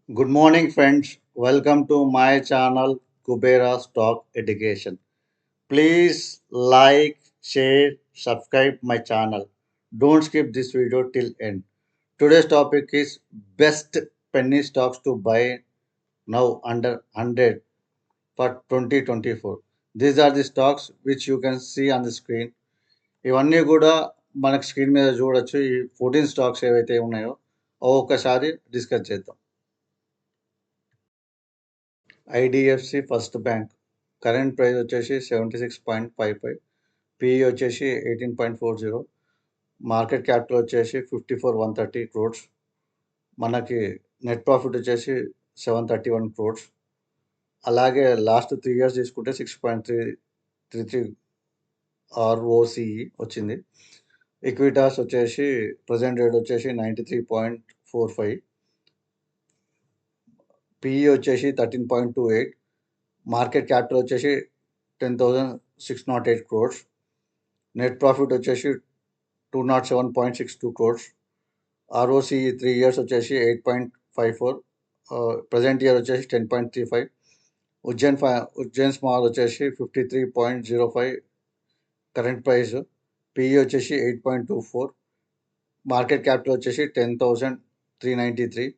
Good morning, friends. Welcome to my channel, Kubera Stock Education. Please like, share, subscribe my channel. Don't skip this video till end. Today's topic is best penny stocks to buy now under 100 for 2024. These are the stocks which you can see on the screen. ఇవన్నీ కూడా మనకు screen మీద చూడొచ్చు. ఈ 14 stocks ఏవైతే ఉన్నాయో ఒక్కొక్కసారి discuss చేద్దాం. IDFC first bank current price వచ్చేసి 76.55, పిఈ వచ్చేసి 18.40, మార్కెట్ క్యాపిటల్ వచ్చేసి 54,130 crores, మనకి నెట్ ప్రాఫిట్ వచ్చేసి 731 crores. అలాగే లాస్ట్ 3 years తీసుకుంటే 6.33 ROCE వచ్చింది. ఈక్విటాస్ వచ్చేసి ప్రజెంట్ రేట్ వచ్చేసి 93.45, పిఈ వచ్చేసి 13.28, మార్కెట్ క్యాపిటల్ వచ్చేసి 10,608 crores, నెట్ ప్రాఫిట్ వచ్చేసి 207.62 crores, ఆర్ఓసి 3 years వచ్చేసి 8.54, ప్రజెంట్ ఇయర్ వచ్చేసి 10.35, ఉజ్జైన్ స్మాల్ వచ్చేసి 53.05 కరెంట్ ప్రైస్, పిఈ వచ్చేసి 8.24, మార్కెట్ క్యాపిటల్ వచ్చేసి 10,393,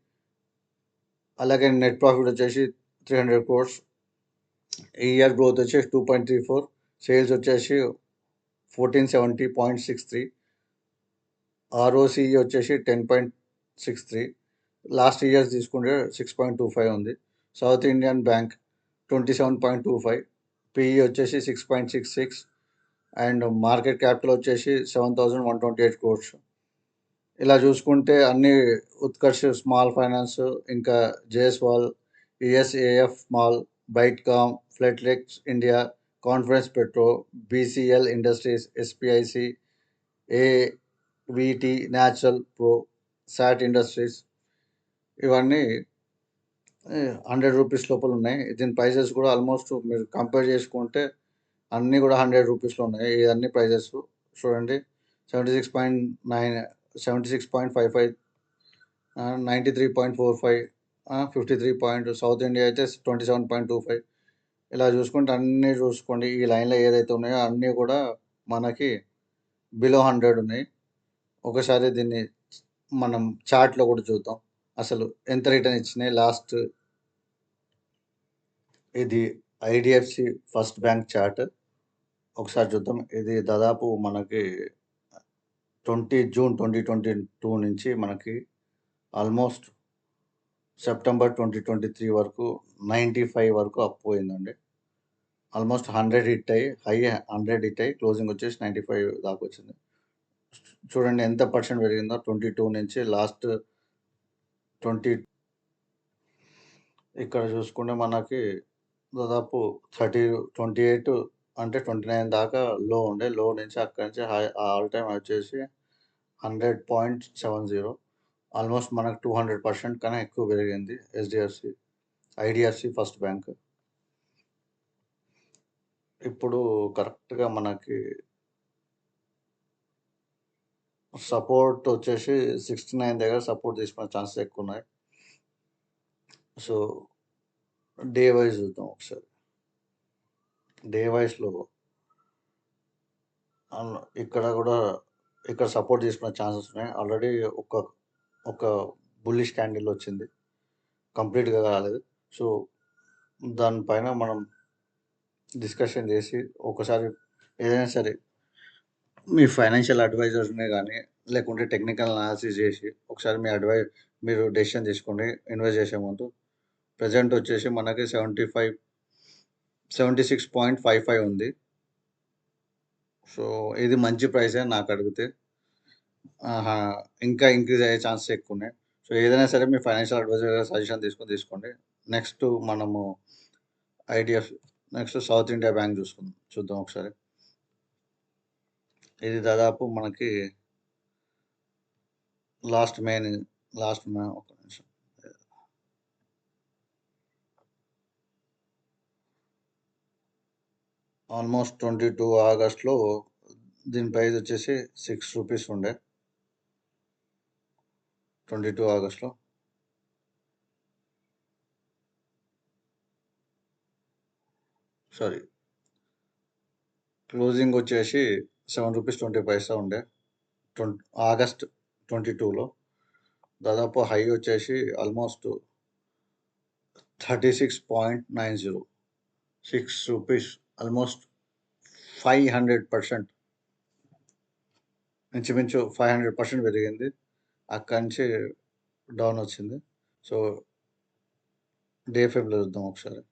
అలాగే నెట్ ప్రాఫిట్ వచ్చేసి 300 crores, ఈ ఇయర్ గ్రోత్ వచ్చేసి 2.34, సేల్స్ వచ్చేసి 1470.63, ఆర్ఓసిఈ వచ్చేసి 10.63, లాస్ట్ ఇయర్స్ తీసుకుంటే 6.25 ఉంది. సౌత్ ఇండియన్ బ్యాంక్ 27.25, పిఈ వచ్చేసి 6.66, అండ్ మార్కెట్ క్యాపిటల్ వచ్చేసి 7,128 crores. ఇలా చూసుకుంటే అన్ని ఉత్కర్ష్ స్మాల్ ఫైనాన్స్, ఇంకా జేఎస్వాల్, ఈఎస్ఏఎఫ్ స్మాల్, బైట్కామ్, ఫ్లెట్లెక్స్ ఇండియా, కాన్ఫరెన్స్ పెట్రో, BCL industries, SPIC, AVT natural pro, Sat industries ఇవన్నీ 100 రూపీస్ లోపల ఉన్నాయి. దీని ప్రైజెస్ కూడా ఆల్మోస్ట్ మీరు కంపేర్ చేసుకుంటే అన్నీ కూడా 100 రూపీస్లో ఉన్నాయి. ఇవన్నీ ప్రైజెస్ చూడండి. 76.9, 76.55, 93.45, 53 సౌత్ ఇండియా అయితే 27.25. ఇలా చూసుకుంటే అన్నీ చూసుకోండి. ఈ లైన్లో ఏదైతే ఉన్నాయో అన్నీ కూడా మనకి బిలో 100 ఉన్నాయి. ఒకసారి దీన్ని మనం చార్ట్లో కూడా చూద్దాం అసలు ఎంత రిటర్న్ ఇచ్చినాయి లాస్ట్. ఇది ఐడిఎఫ్సి ఫస్ట్ బ్యాంక్ చార్ట్ ఒకసారి చూద్దాం. ఇది దాదాపు మనకి జూన్ 2022 నుంచి మనకి ఆల్మోస్ట్ సెప్టెంబర్ 2023 వరకు 95 వరకు అప్ పోయిందండి. ఆల్మోస్ట్ 100 హిట్ అయ్యి, హై 100 హిట్ అయ్యి క్లోజింగ్ వచ్చేసి 95 దాకా వచ్చింది. చూడండి ఎంత పర్సెంట్ పెరిగిందో 22 నుంచి లాస్ట్ 20. ఇక్కడ చూసుకుంటే మనకి దాదాపు 28 అంటే 29 దాకా లో ఉండే. లో నుంచి అక్కడి నుంచి హై ఆల్ టైమ్ వచ్చేసి 100.70, ఆల్మోస్ట్ మనకు 200% కన్నా ఎక్కువ పెరిగింది ఐడిఎఫ్సి ఫస్ట్ బ్యాంక్. ఇప్పుడు కరెక్ట్గా మనకి సపోర్ట్ వచ్చేసి 69 దగ్గర సపోర్ట్ తీసుకునే ఛాన్సెస్ ఎక్కువ ఉన్నాయి. సో డే వైజ్ చూద్దాం ఒకసారి. డే వైజ్లో ఇక్కడ సపోర్ట్ తీసుకునే ఛాన్సెస్ ఉన్నాయి. ఆల్రెడీ ఒక బుల్లిష్ క్యాండిల్ వచ్చింది, కంప్లీట్గా కాలేదు. సో దానిపైన మనం డిస్కషన్ చేసి ఒకసారి ఏదైనా సరే మీ ఫైనాన్షియల్ అడ్వైజర్స్నే కానీ లేకుంటే టెక్నికల్ అనాలిసిస్ చేసి ఒకసారి మీరు డెసిషన్ తీసుకోండి ఇన్వెస్ట్ చేసే ముందు. ప్రజెంట్ వచ్చేసి మనకి 76.55 ఉంది. సో ఇది మంచి ప్రైసే నాకు అడిగితే. ఇంకా ఇంక్రీజ్ అయ్యే ఛాన్సెస్ ఎక్కువ ఉన్నాయి. సో ఏదైనా సరే మీ ఫైనాన్షియల్ అడ్వైజర్ సజెషన్ తీసుకోండి. నెక్స్ట్ మనము నెక్స్ట్ సౌత్ ఇండియా బ్యాంక్ చూద్దాం ఒకసారి. ఇది దాదాపు మనకి లాస్ట్ మే ఒక నిమిషం, ఆల్మోస్ట్ 22 ఆగస్ట్లో దీని ప్రైస్ వచ్చేసి 6 రూపీస్ ఉండే. 22 ఆగస్ట్లో సారీ, క్లోజింగ్ వచ్చేసి ₹7.20 ఉండే ఆగస్ట్ 22లో. దాదాపు హై వచ్చేసి ఆల్మోస్ట్ 36.90, ₹6, ఆల్మోస్ట్ 500%, ఇంచుమించు 500% పెరిగింది. అక్కడి నుంచి డౌన్ వచ్చింది. సో డే ఫేబ్లో చూద్దాం ఒకసారి.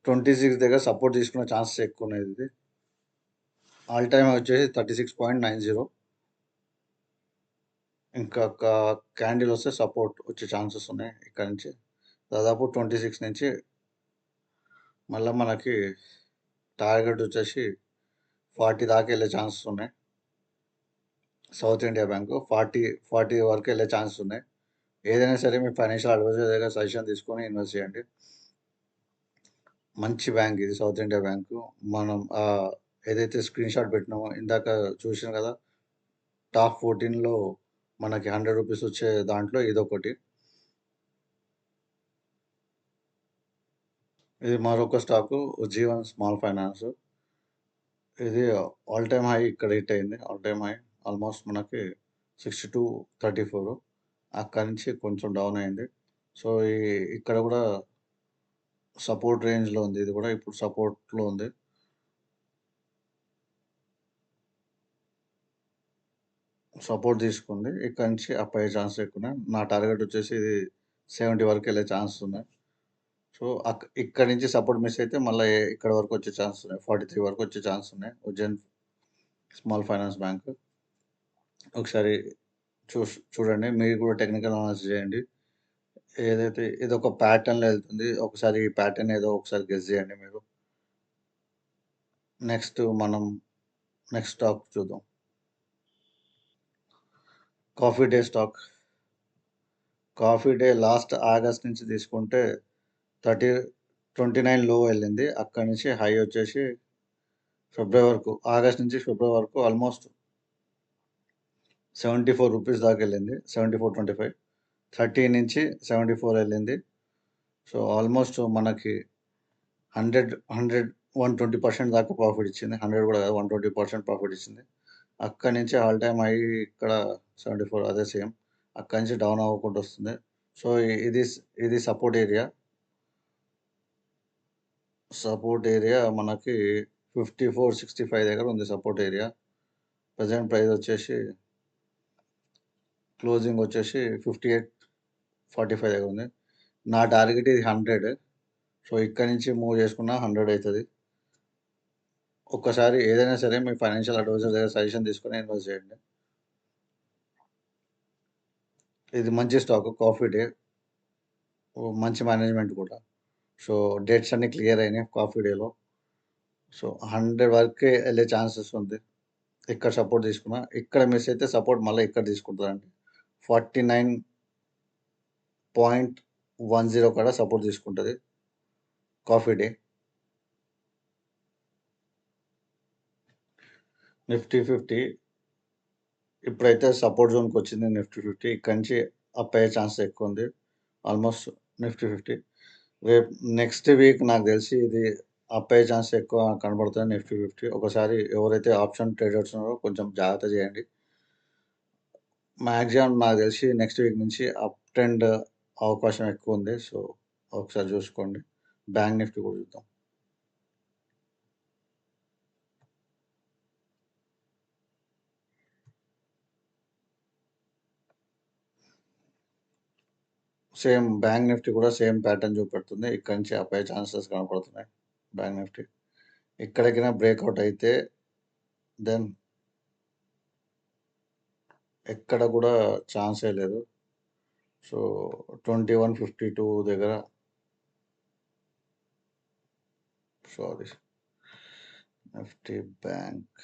$26 దగ్గర సపోర్ట్ తీసుకునే ఛాన్సెస్ ఎక్కువ ఉన్నాయి. ఇది ఆల్ టైమ్ వచ్చేసి 36.90. ఇంకొక క్యాండిల్ వస్తే సపోర్ట్ వచ్చే ఛాన్సెస్ ఉన్నాయి. ఇక్కడ నుంచి దాదాపు 26 నుంచి మళ్ళీ మనకి టార్గెట్ వచ్చేసి 40 దాకా వెళ్ళే ఛాన్సెస్ ఉన్నాయి. సౌత్ ఇండియా బ్యాంకు 40 వరకు వెళ్ళే ఛాన్సెస్ ఉన్నాయి. ఏదైనా సరే మీ ఫైనాన్షియల్ అడ్వైజర్ దగ్గర సజెషన్ తీసుకొని ఇన్వెస్ట్ చేయండి. మంచి బ్యాంక్ ఇది, సౌత్ ఇండియా బ్యాంకు. మనం ఏదైతే స్క్రీన్ షాట్ పెట్టినామో ఇందాక చూసాం కదా, టాప్ 14లో మనకి ₹100 వచ్చే దాంట్లో ఇదొకటి. ఇది మరొక స్టాకు ఉజ్జీవన్ స్మాల్ ఫైనాన్స్. ఇది ఆల్ టైమ్ హై ఇక్కడ హిట్ అయింది. ఆల్ టైమ్ హై ఆల్మోస్ట్ మనకి 62.34. అక్కడి నుంచి కొంచెం డౌన్ అయింది. సో ఇక్కడ కూడా సపోర్ట్ రేంజ్లో ఉంది. ఇది కూడా ఇప్పుడు సపోర్ట్లో ఉంది. సపోర్ట్ తీసుకుంది. ఇక్కడ నుంచి అప్ అయ్యే ఛాన్స్ ఎక్కువ ఉన్నాయి. నా టార్గెట్ వచ్చేసి ఇది 70 వరకు వెళ్ళే ఛాన్సెస్ ఉన్నాయి. సో ఇక్కడ నుంచి సపోర్ట్ మిస్ అయితే మళ్ళీ ఇక్కడ వరకు వచ్చే ఛాన్స్ ఉన్నాయి. 43 వరకు వచ్చే ఛాన్స్ ఉన్నాయి. ఉజ్జయిన్ స్మాల్ ఫైనాన్స్ బ్యాంక్ ఒకసారి చూడండి. మీరు కూడా టెక్నికల్ అనాలిసిస్ చేయండి. ఏదైతే ఇది ఒక ప్యాటర్న్లో వెళ్తుంది. ఒకసారి ఈ ప్యాటర్న్ ఏదో ఒకసారి గెస్ చేయండి మీరు. నెక్స్ట్ స్టాక్ చూద్దాం. Coffee day stock. Coffee day last August నుంచి తీసుకుంటే 29 లో వెళ్ళింది. అక్కడి నుంచి హై వచ్చేసి ఫిబ్రవరి వరకు, ఆగస్ట్ నుంచి ఫిబ్రవరి వరకు ఆల్మోస్ట్ ₹74 దాకా వెళ్ళింది. 74.25. 30 నుంచి 74 వెళ్ళింది. సో ఆల్మోస్ట్ మనకి 120% దాకా ప్రాఫిట్ ఇచ్చింది. 100 కూడా కాదు, 120% ప్రాఫిట్ ఇచ్చింది. అక్కడి నుంచి ఆల్ టైమ్ హై ఇక్కడ 74, అదే సేమ్. అక్కడి నుంచి డౌన్ అవ్వకుండా వస్తుంది. సో ఇది సపోర్ట్ ఏరియా మనకి 54.65 దగ్గర ఉంది సపోర్ట్ ఏరియా. ప్రజెంట్ ప్రైస్ వచ్చేసి క్లోజింగ్ వచ్చేసి 58.45 దగ్గర ఉంది. నా టార్గెట్ ఇది 100. సో ఇక్కడ నుంచి మూవ్ చేసుకున్న 100 అవుతుంది. ఒక్కసారి ఏదైనా సరే మీ ఫైనాన్షియల్ అడ్వైజర్ దగ్గర సజెషన్ తీసుకొని ఇన్వెస్ట్ చేయండి. ఇది మంచి స్టాక్, కాఫీ డే. మంచి మేనేజ్మెంట్ కూడా. సో డేట్స్ అన్ని క్లియర్ అయినాయి కాఫీ డేలో. సో 100 వరకే వెళ్ళే ఛాన్సెస్ ఉంది. ఇక్కడ సపోర్ట్ తీసుకున్నా, ఇక్కడ మిస్ అయితే సపోర్ట్ మళ్ళీ ఇక్కడ తీసుకుంటుందండి. 49.10 కూడా సపోర్ట్ తీసుకుంటుంది కాఫీ డే. నిఫ్టీ 50 ఇప్పుడైతే సపోర్ట్ జోన్కి వచ్చింది. నిఫ్టీ 50 ఇక్కడ నుంచి అప్ అయ్యే ఛాన్స్ ఎక్కువ ఉంది. ఆల్మోస్ట్ నిఫ్టీ 50 రేపు నెక్స్ట్ వీక్ నాకు తెలిసి ఇది అప్ అయ్యే ఛాన్స్ ఎక్కువ కనబడుతుంది. నిఫ్టీ 50 ఒకసారి ఎవరైతే ఆప్షన్ ట్రేడర్స్ ఉన్నారో కొంచెం జాగ్రత్త చేయండి. మ్యాక్సిమం నాకు తెలిసి నెక్స్ట్ వీక్ నుంచి అప్ ట్రెండ్ అవకాశం ఎక్కువ ఉంది. సో ఒకసారి చూసుకోండి. బ్యాంక్ నిఫ్టీ కూడా చూద్దాం. సేమ్ బ్యాంక్ నిఫ్టీ కూడా సేమ్ ప్యాటర్న్ చూపెడుతుంది. ఇక్కడ నుంచి అప్ అయ్యే ఛాన్సెస్ కనపడుతున్నాయి. బ్యాంక్ నిఫ్టీ ఎక్కడికైనా బ్రేక్అవుట్ అయితే దెన్ ఎక్కడ కూడా ఛాన్సే లేదు. సో 2152 దగ్గర Nifty bank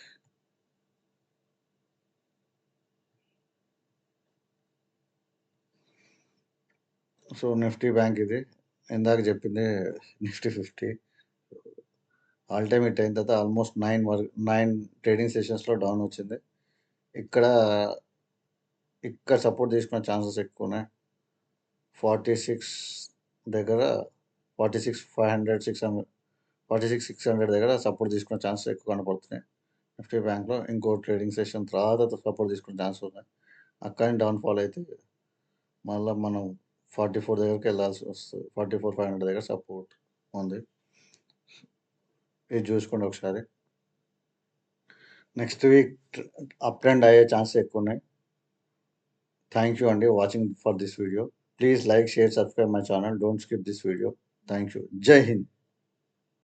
so Nifty bank ఇది ఇందాక చెప్పింది. నిఫ్టీ 50 ఆల్ టైమ్ హిట్ అయిన తర్వాత ఆల్మోస్ట్ 9 ట్రేడింగ్ సెషన్స్లో డౌన్ వచ్చింది. ఇక్కడ సపోర్ట్ తీసుకునే ఛాన్సెస్ ఎక్కువ ఉన్నాయి. 46 దగ్గర 46,500 600 46,600 దగ్గర సపోర్ట్ తీసుకునే ఛాన్స్ ఎక్కువ కనపడుతున్నాయి. నిఫ్టీ బ్యాంక్లో ఇంకో ట్రేడింగ్ సెషన్ తర్వాత సపోర్ట్ తీసుకునే ఛాన్స్ ఉన్నాయి. అక్కడి డౌన్ఫాల్ అయితే మళ్ళీ మనం 44 దగ్గరికి వెళ్ళాల్సి వస్తుంది. 44,500 దగ్గర సపోర్ట్ ఉంది. ఇది చూసుకోండి ఒకసారి. నెక్స్ట్ వీక్ అప్ ట్రెండ్ అయ్యే ఛాన్స్ ఎక్కువ ఉన్నాయి. థ్యాంక్ యూ అండి watching for this video. Please like, share, subscribe my channel. Don't skip this video. Thank you. జై హింద్.